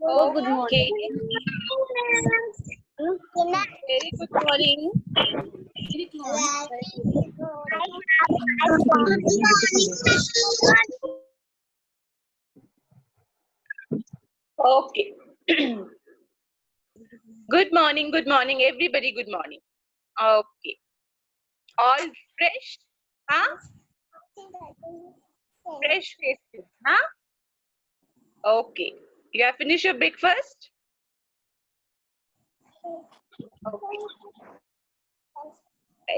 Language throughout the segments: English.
Oh, good morning. Very good morning. Okay. Good morning, everybody. Good morning. Okay. All fresh? Huh? Fresh faces, huh? Okay. You have finished your breakfast? Okay.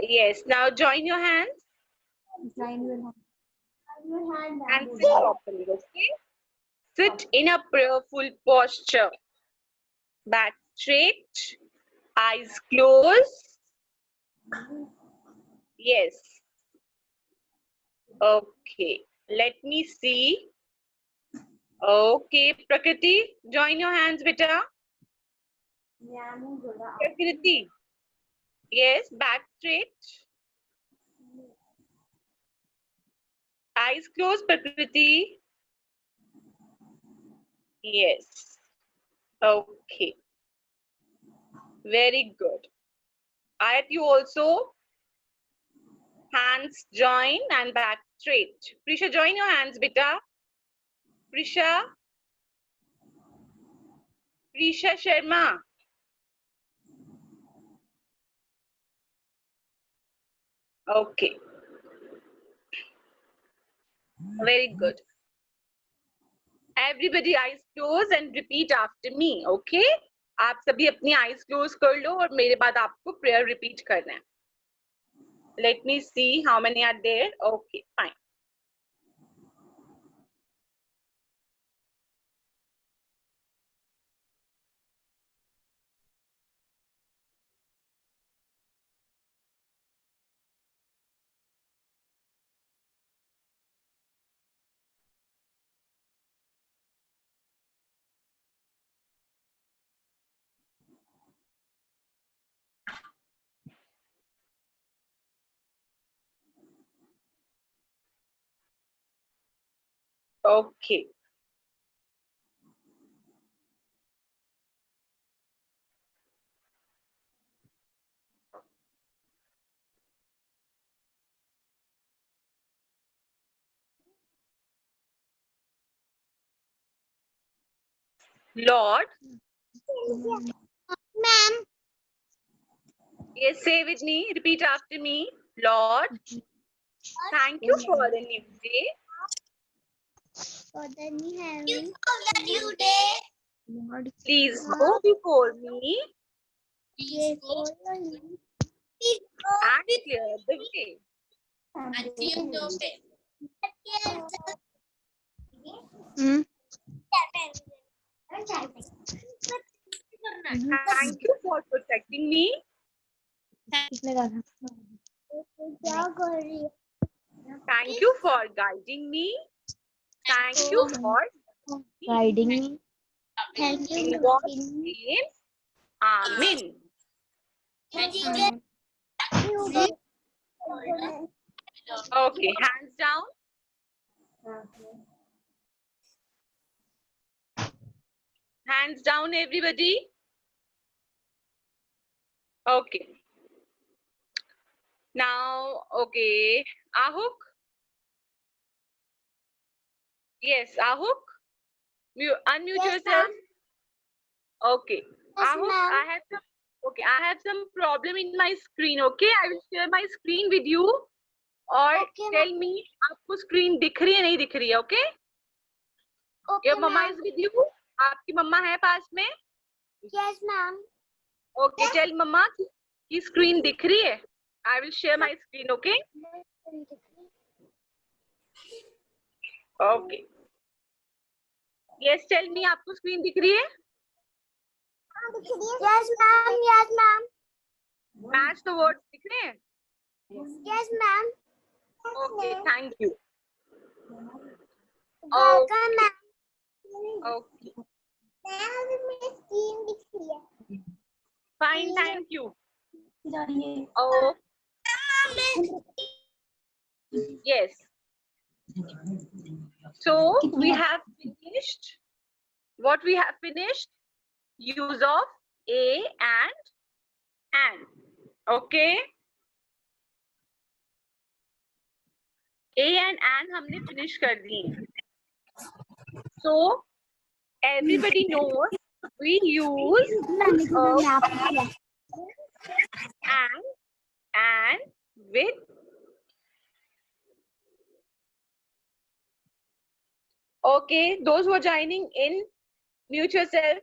Yes. Now join your hands and sit properly, okay? Sit in a prayerful posture. Back straight, eyes closed. Yes. Okay. Let me see. Okay, Prakriti, join your hands, beta. Prakriti. Yes, back straight. Eyes closed, Prakriti. Yes. Okay. Very good. Ayat, you also. Hands join and back straight. Prisha, join your hands, beta. Prisha. Prisha Sharma. Okay. Very good. Everybody eyes close and repeat after me. Okay? आप सभी अपनी eyes close कर लो और मेरे बाद आपको prayer repeat करना है. Let me see how many are there. Okay, fine. Okay. Lord. Ma'am. Yes, say with me. Repeat after me. Lord, thank you for the new day. For the new Please go before me day. and clear the way. Thank you for protecting me Thank you for guiding me. Thank you for guiding me. Thank in you. God's name. Amen. Okay, hands down. Hands down, everybody. Okay. Now, okay. Ahuk. Yes, Ahuk. Unmute Yes, yourself. Okay. Yes, Ahuk, ma'am. I have some problem in my screen. Okay, I will share my screen with you. और Okay, tell me आपको screen दिख रही है नहीं दिख रही है? Okay. Okay, Your mama ma'am. is with you. आपकी मम्मा है पास में? Yes, ma'am. Okay, tell mama कि screen दिख रही है. I will share my screen. Okay. Okay. Yes, tell me आपको screen दिख रही है? Yes, ma'am. Yes, ma'am. Match the words दिख रहे हैं? Yes, ma'am. Okay, thank you. Welcome, ma'am. Okay. Fine, thank you. Oh, yes. So we have finished. What we have finished? Use of a and an. Okay. A and an हमने finish कर दिए. So everybody knows we use and with okay. Those who are joining in, mute yourself.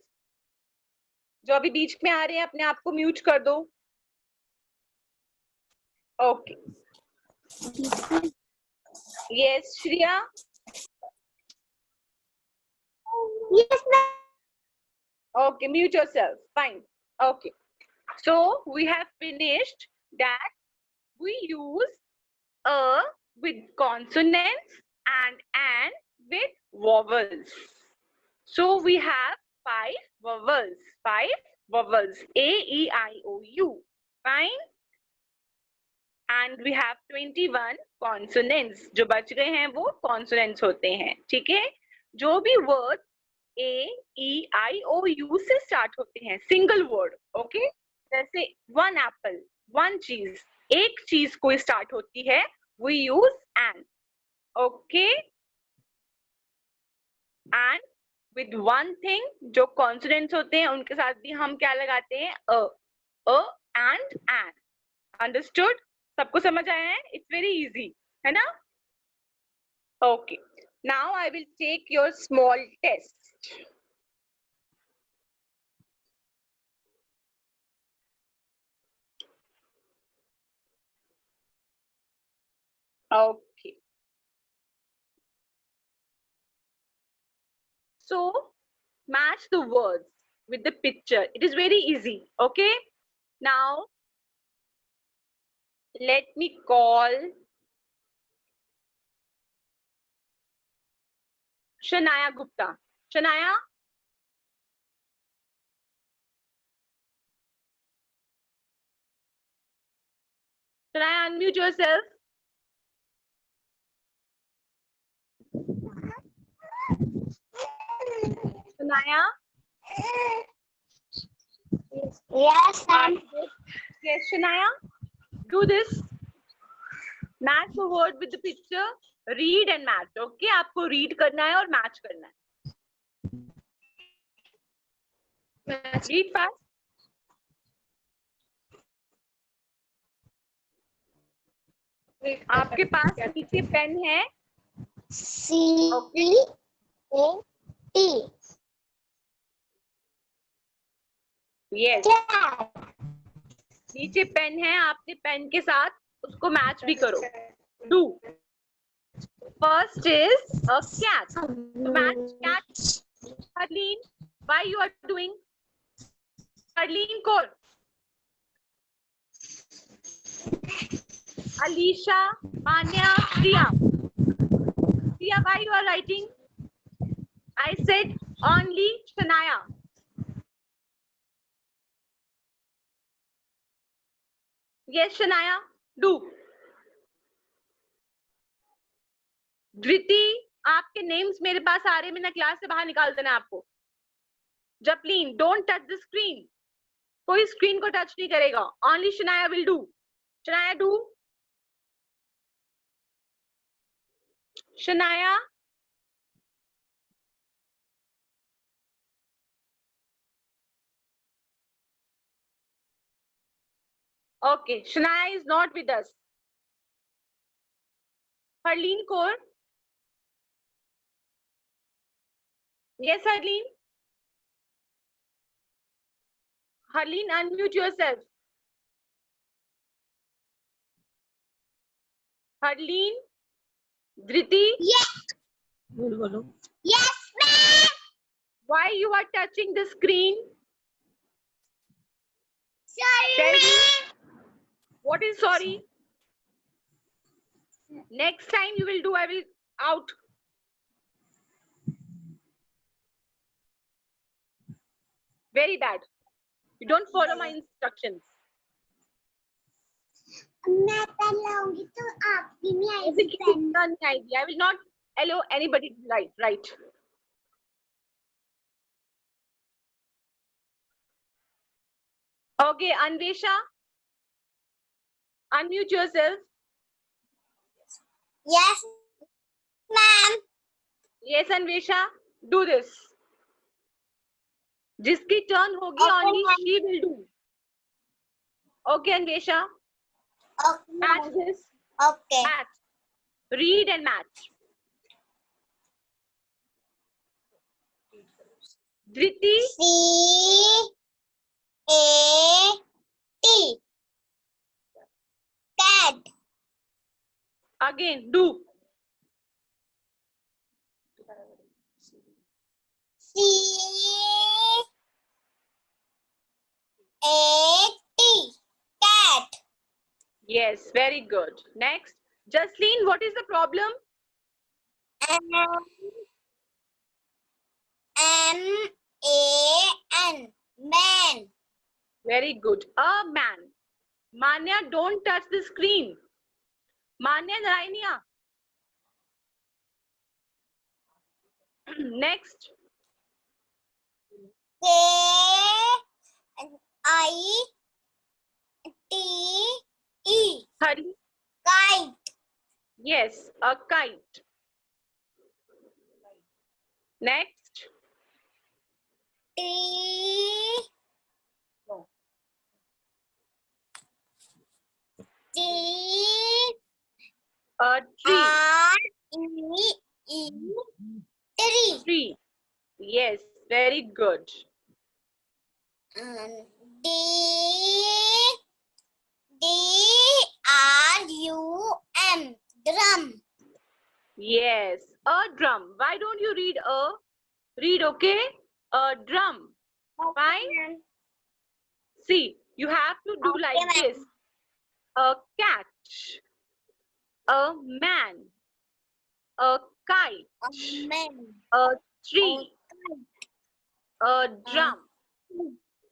जो अभी बीच में आ रहे हैं अपने आप को म्यूट कर दो. Okay. Yes, Shriya. Yes, ma'am. Okay, mute yourself. Fine. Okay. So we have finished that we use a with consonants and an with vowels. So we have 5 vowels. 5 vowels. A, E, I, O, U. Fine. And we have 21 consonants. जो बच गए हैं वो consonants होते हैं. ठीक है? जो भी word A, E, I, O, U से start होते हैं. Single word. Okay? जैसे one apple, one cheese. एक चीज कोई start होती है. We use an. Okay? And with one thing, जो consonants होते हैं उनके साथ भी हम क्या लगाते हैं? A and an. Understood? सबको समझ आया है? It's very easy. है ना? Okay. Now I will take your small test. Okay. So match the words with the picture. It is very easy. Okay. Now let me call Shanaya Gupta. Shanaya. Shanaya, unmute yourself. Shanaya. Yes, ma'am. Yes, Shanaya. Do this. Match the word with the picture. Read and match. Okay. आपको read करना है और match करना है. Read fast. आपके पास नीचे pen है. C-A-T. Yes. Cat. नीचे पेन है. आपने पेन के साथ उसको मैच भी करो. Do. First is a cat. So match cat. Harleen, why you are doing? Harleen, call. Alisha, Manya, Priya. Priya, why you are writing? I said only Shanaya. Yes, Shanaya, do. Dhriti, आपके names मेरे पास आ रहे हैं. मैंने class से बाहर निकाल देना आपको. Japleen, don't touch the screen. कोई screen को touch नहीं करेगा. Only Shanaya will do. Shanaya, do. Shanaya. Okay, Shanaya is not with us. Harleen Kaur. Yes, Harleen. Harleen, unmute yourself. Harleen. Dhriti. Yes. Yes, ma'am. Why you are touching the screen? Sorry, Tell me. ma'am. What is sorry? Next time you will do, I will out. Very bad. You don't follow my instructions. मैं pen लाऊंगी तो आपकी नहीं मुझे आएगी किसी pen. का नहीं आएगी. I will not allow anybody to write. Right. Okay, Anvesha, unmute yourself. Yes, ma'am. Yes, Anvesha, do this. जिसकी टर्न होगी Okay, only ma'am. she will do. Okay, Anvesha, Okay, match ma'am. this. Okay. Match. Read and match. Dhriti, C-A-T. Cat. again, do. C-A-T. Cat. Yes, very good. Next, Jasleen, what is the problem? M-A-N. Man. Very good. A man. Manya, don't touch the screen. Manya Narayaniya. Next, K-I-T-E. Hari. Kite. Yes, a kite. Next, T. T. a tree. R-E-E. Tree. Tree. Yes, very good. D. D-R-U-M. Drum. Yes, a drum. Why don't you read a? Read, okay? A drum. Fine. See, you have to do Okay, like ma'am. this. A cat. A man. A kite. Man. A tree. A drum.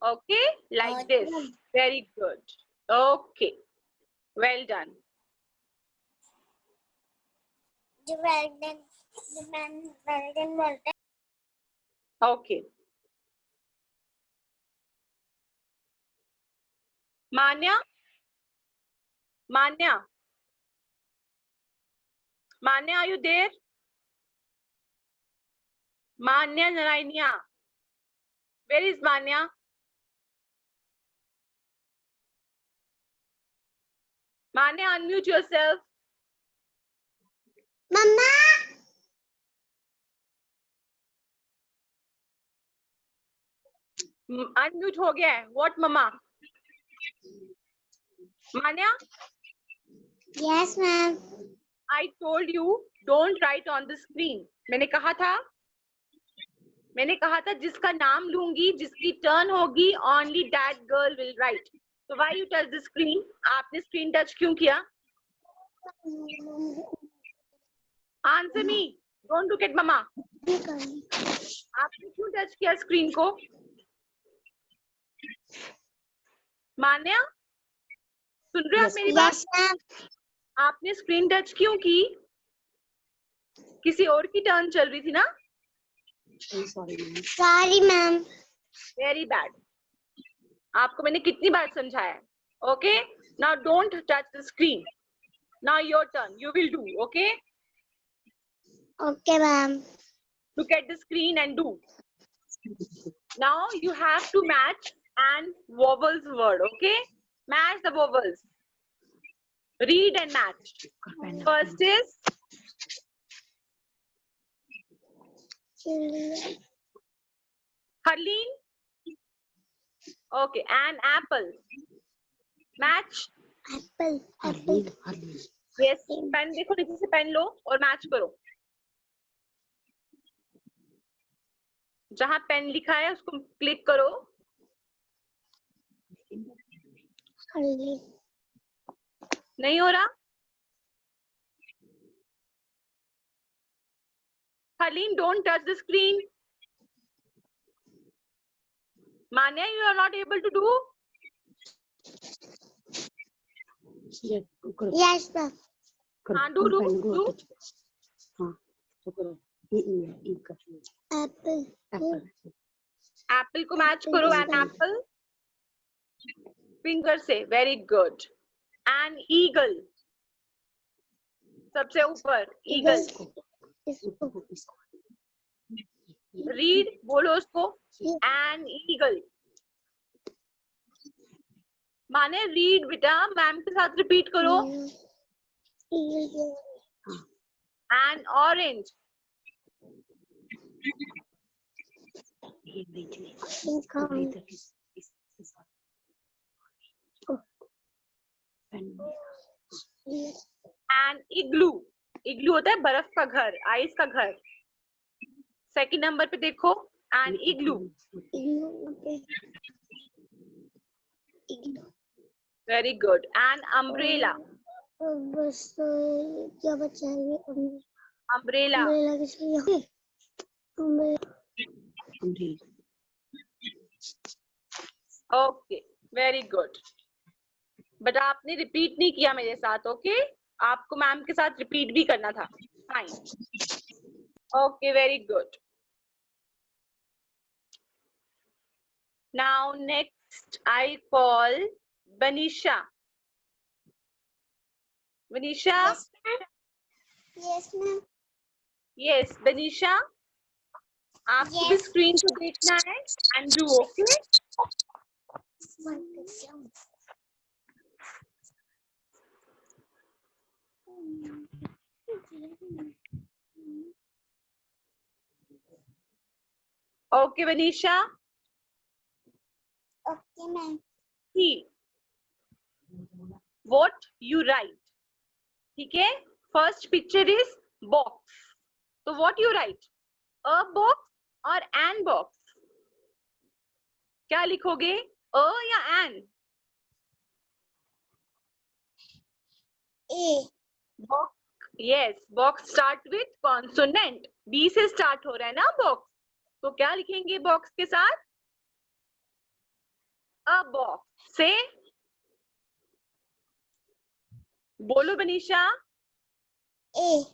Okay, like this. drum. Very good. Okay, well done. Well done. Okay. Manya? Manya? Manya, are you there? Manya Narayaniya. Where is Manya? Manya, unmute yourself. Mama. Unmute हो गया है. What, Mama? Manya, Yes, ma'am. I told you don't write on the screen. मैंने कहा था जिसका नाम लूंगी, जिसकी टर्न होगी, only that girl will write. So why you touch the screen? आपने screen touch क्यों किया? Answer me. Don't look at mama. आपने क्यों touch किया screen को? मान्या, सुन रहे हो आप मेरी बात? Yes, ma'am. आपने screen touch क्यों की? किसी और की टर्न चल रही थी ना? Sorry, ma'am. Very bad. आपको मैंने कितनी बार समझाया? Okay? Now don't touch the screen. Now your turn. You will do. Okay? Okay, ma'am. Look at the screen and do. Now you have to match and vowels word. Okay? Match the vowels. Read and match. First is Harleen. Okay, an apple. Match. Apple. Apple. Yes. Pen देखो, नीचे से pen लो और match करो. जहां pen लिखा है उसको click करो. नहीं हो रहा? Harleen, don't touch the screen. Manya, you are not able to do? Yes, ma'am. हाँ, do. Apple. एप्पल को मैच Apple करो, is an the- apple finger से, वेरी गुड। एन ईगल, सबसे ऊपर ईगल। रीड, बोलो उसको, एन ईगल। माने रीड बेटा, मैम के साथ रिपीट करो। An orange, an igloo. Igloo होता है बर्फ का घर, आइस का घर। सेकंड नंबर पे देखो, an igloo, very good. An umbrella, बस क्या बचा है? अम्ब्रेला, अम्ब्रेला किसके लिए? Okay, very good. बट आपने रिपीट नहीं किया मेरे साथ, ओके? आपको मैम के साथ रिपीट भी करना था। Fine, okay, very good. Now next I call Banisha. Banisha, Yes, ma'am. Yes Banisha, आपको भी Yes. स्क्रीन को देखना है and do, okay? Okay Banisha, Okay, ma'am. ही व्हाट यू राइट, ठीक है? फर्स्ट पिक्चर इज बॉक्स, तो what you write, a box और एन बॉक्स? क्या लिखोगे, अ या an? A. Box, yes, box start with consonant, B से स्टार्ट हो रहा है ना बॉक्स, तो क्या लिखेंगे बॉक्स के साथ? अ बॉक्स। से बोलो बनीशा, A.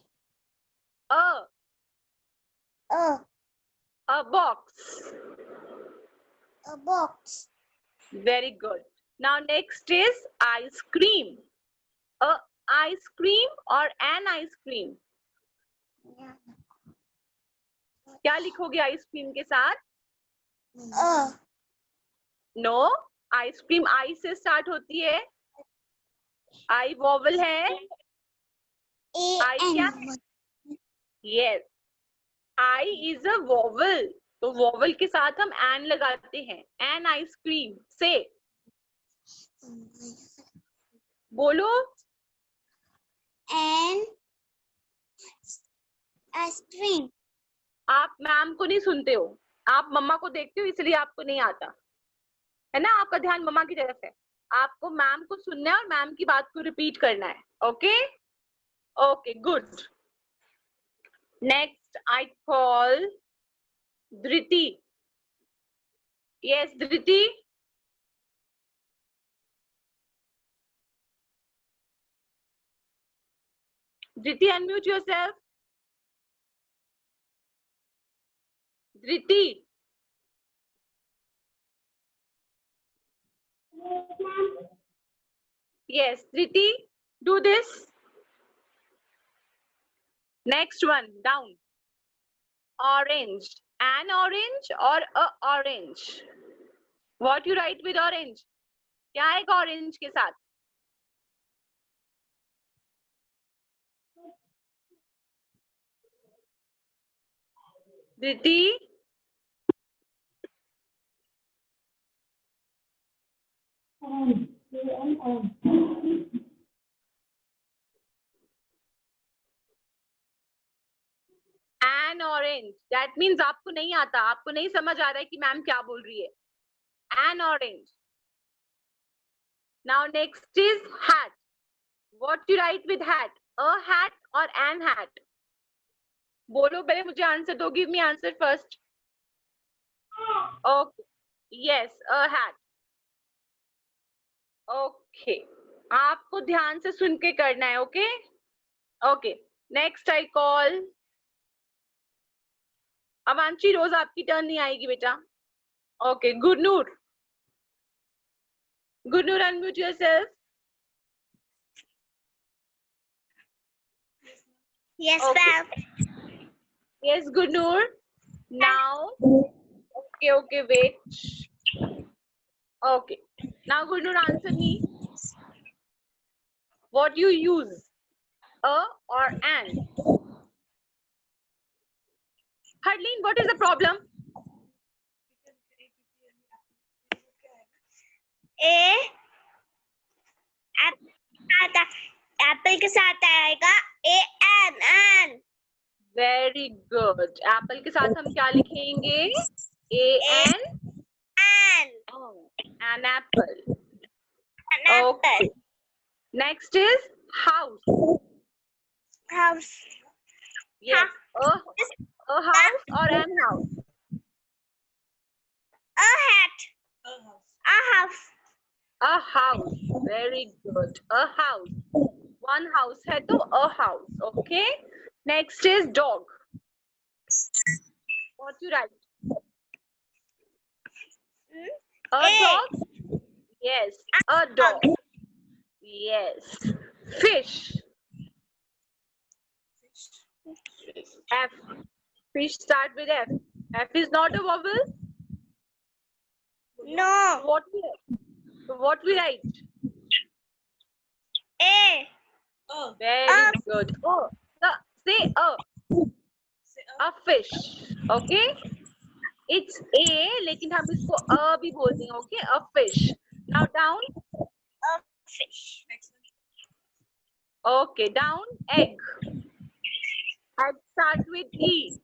A A box, box. Very good. Now next is ice cream, a ice cream और एन आइसक्रीम, क्या लिखोगे आइसक्रीम के साथ? नो, आइसक्रीम आई से स्टार्ट होती है, आई वॉवल है, आई क्या है? Yes, I is a vowel, तो वॉवल के साथ हम एन लगाते हैं, एन आइसक्रीम। से बोलो, And ice cream. आप मैम को नहीं सुनते हो, आप मम्मा को देखते हो इसलिए आपको नहीं आता है ना, आपका ध्यान मम्मा की तरफ है। आपको मैम को सुनना है और मैम की बात को रिपीट करना है, okay? Okay, good. Next I call Dhriti. Yes Dhriti, Dhriti unmute yourself. Dhriti, yes Dhriti, do this. Next one, down. Orange, an orange or a orange? What you write with orange? क्या है orange के साथ? Dhriti, an orange, that means आपको नहीं आता, आपको नहीं समझ आ रहा है कि मैम क्या बोल रही है। An orange. Now next is hat. What you write with hat? A hat or an hat? बोलो पहले, मुझे आंसर दो, give me answer first. Okay, yes, a hat. Okay, आपको ध्यान से सुन के करना है. Okay okay. Next I call Avanshi. रोज आपकी टर्न नहीं आएगी बेटा. Okay. Gurnoor. Gurnoor, unmute yourself. Yes, Okay. ma'am. Yes, Gunnur. Now, okay, wait. Okay. Now, Gunnur, answer me. What you use? A or an? Harleen, what is the problem? Apple के साथ आएगा an. Very good. Apple के साथ हम क्या लिखेंगे? An apple. Okay. Next is house. House. Yes. A house or an house? A hat. A house. A house. Very good. A house. One house है तो a house. Okay. Next is dog. What you write? A dog? Yes. A dog. Yes. Fish. F. Fish start with F. F is not a vowel. No. What we write? A. Very good. Oh, say a. A fish. Okay. It's A, लेकिन हम इसको a भी बोलते हैं. Okay. A fish. Now down. A fish. Okay. Down. Egg. Egg start with E.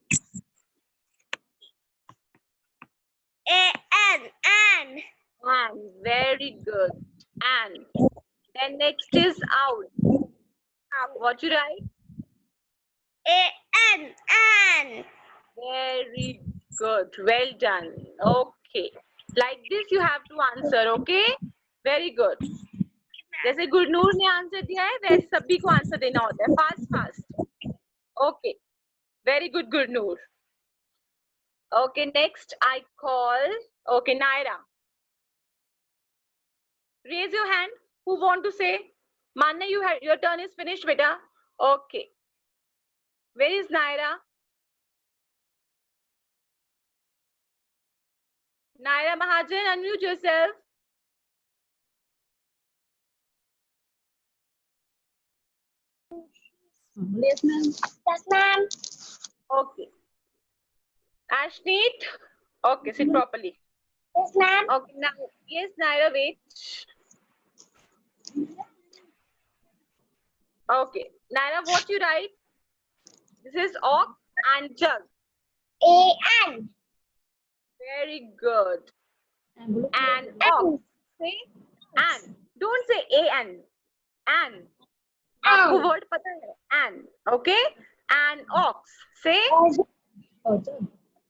An. And very good. And then next is owl. What you write? An. Very good. Well done. Okay. Like this you have to answer. Okay. Very good. जैसे गुरनूर ने answer दिया है वैसे सभी को answer देना होता है. Fast. Okay. Very good, Gurnur. Okay, next I call. Okay, Naira. Raise your hand. Who want to say? Manna, your turn is finished, beta. Okay. Where is Naira? Naira Mahajan, unmute yourself. Yes, ma'am. Yes, ma'am. Okay. Ashneet. Okay, sit properly. Yes, ma'am. Okay, now, yes, Naira, wait. Okay, Naira, what you write? This is ox and jug. An. Very good. And ox. Say an. Don't say an. An. आपको word पता है? An. Okay. And ox. Say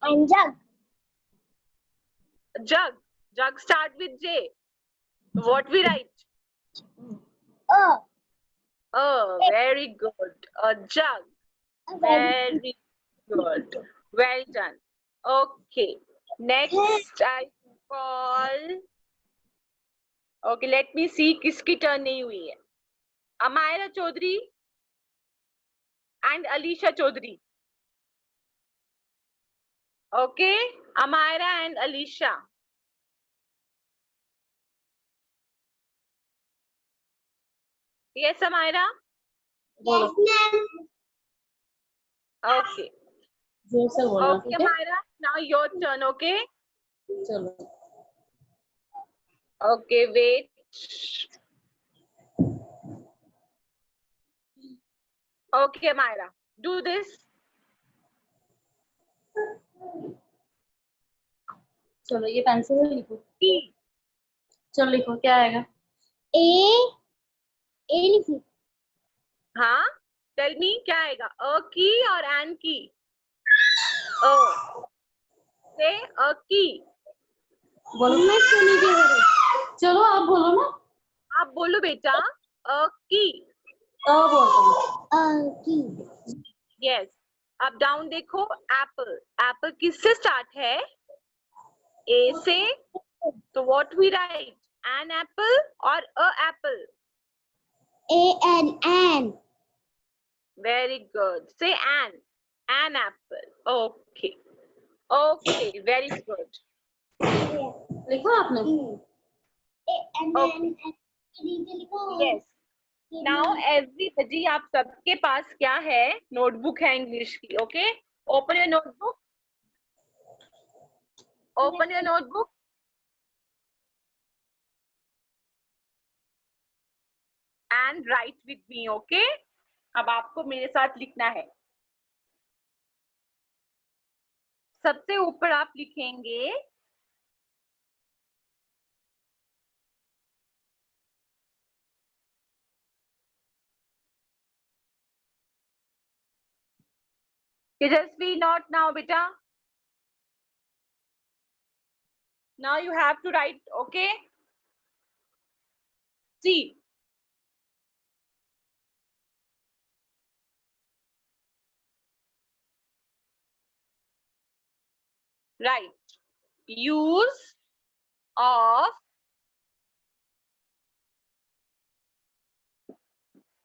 And jug. jug. Jug start with J. What we write? Oh, very good. A jug. Very good. Well done. Okay. Next I call. Okay, let me see किसकी turn नहीं हुई है. Amira Chaudhary and Alisha Chaudhary. Okay, Amira and Alisha. Yes, Amira? Yes, ma'am. Okay. Okay, Amira, now your turn, okay? Okay, wait. Okay, Amira, do this. चलो ये pencil से लिखो. E. चलो लिखो क्या आएगा? A लिखी. हाँ, tell me क्या आएगा? A की और an की? A. Say a key. बोलो. मैं सुनी क्या करूँ? चलो आप बोलो ना. आप बोलो बेटा. a key. बोलते हैं। key. Yes. अब डाउन देखो, एप्पल, एप्पल किससे स्टार्ट है? ए से. तो what we write? An apple और a apple? An. Very good. Say an apple. Okay. Okay, very good. लिखो आपने। An. Yes. Now everybody, आप सबके पास क्या है? नोटबुक है इंग्लिश की. Okay. Open your notebook. Open your notebook. And write with me. Okay. अब आपको मेरे साथ लिखना है. सबसे ऊपर आप लिखेंगे Tejasvi, not now, beta. Now you have to write, okay? See. Right. Use of.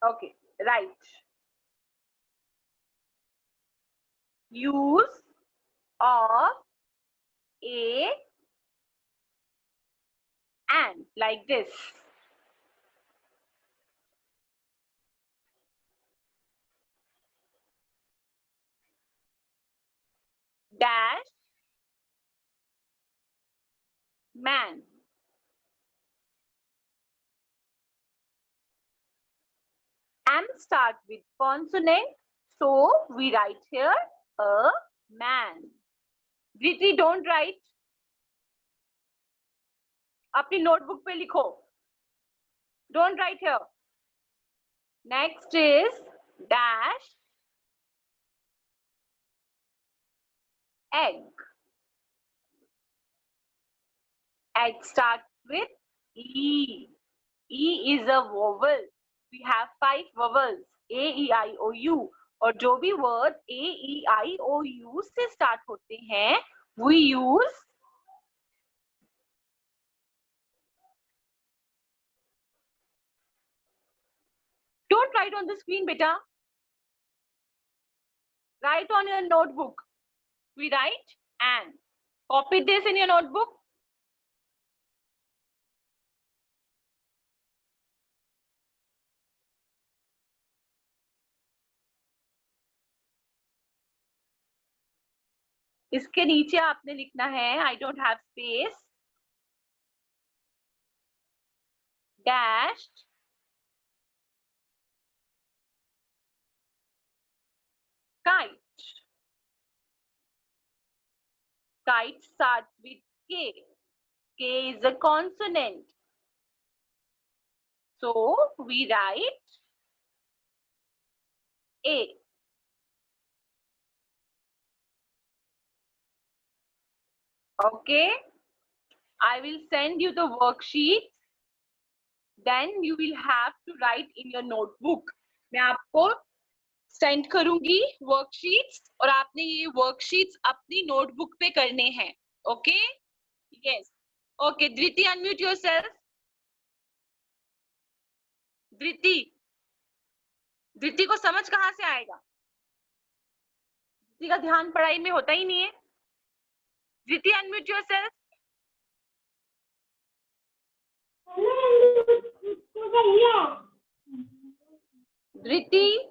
Okay, right. Use of a and, like this. Dash man. M start with consonant, so we write here a man. Diti, don't write. अपनी notebook पे लिखो. Don't write here. Next is dash egg. Egg starts with E. E is a vowel. We have 5 vowels. A, E, I, O, U. और जो भी word A, E, I, O, U से start होते हैं, we use don't write on the screen, beta. Write on your notebook. We write and. Copy this in your notebook. इसके नीचे आपने लिखना है I don't have space. Dash kite. Kite starts with K. K is a consonant. So we write A. Okay. I will send you the worksheet. Then you will have to write in your notebook. मैं आपको send करूंगी worksheets और आपने ये worksheets अपनी notebook पे करने हैं. ओके? यस. ओके, धृति अनम्यूट योरसेल्फ. धृति को समझ कहाँ से आएगा? धृति का ध्यान पढ़ाई में होता ही नहीं है. धृति अनम्यूट योरसेल्फ. धृति